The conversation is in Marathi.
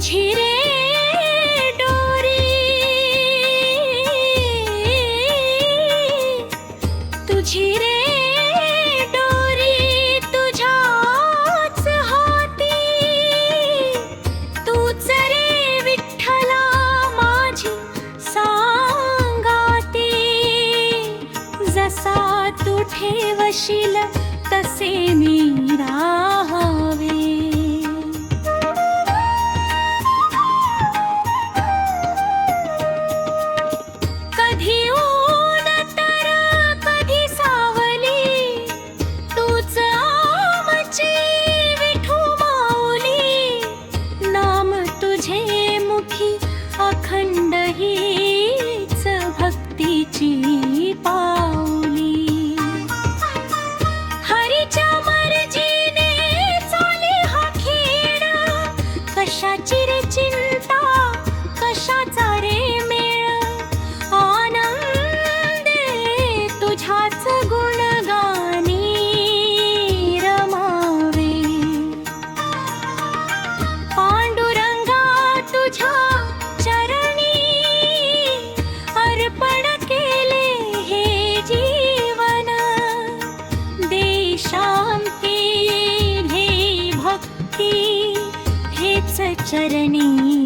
तुझी रे डोरी, तुझी रे डोरी तुझ्याच हाती, तूच रे विठ्ठला माझी सांगाती, जसा तू ठेवशील तसे मी राहावे. कधी ऊन तर कधी सावली, तूच आमची विठू माऊली, नाम तुझे मुखी अखंड हीच भक्तीची पाऊली. हरीच्या मर्जीने चाले हा खेळ, कशाची रे चिंता कशाचा रे मेळ, आनंदे तुझ्याच गुणगानी रमावे. पांडुरंगा तुझ्या चरणी अर्पण केले हे जीवन, दे शांती हे भक्ती हेच चरणी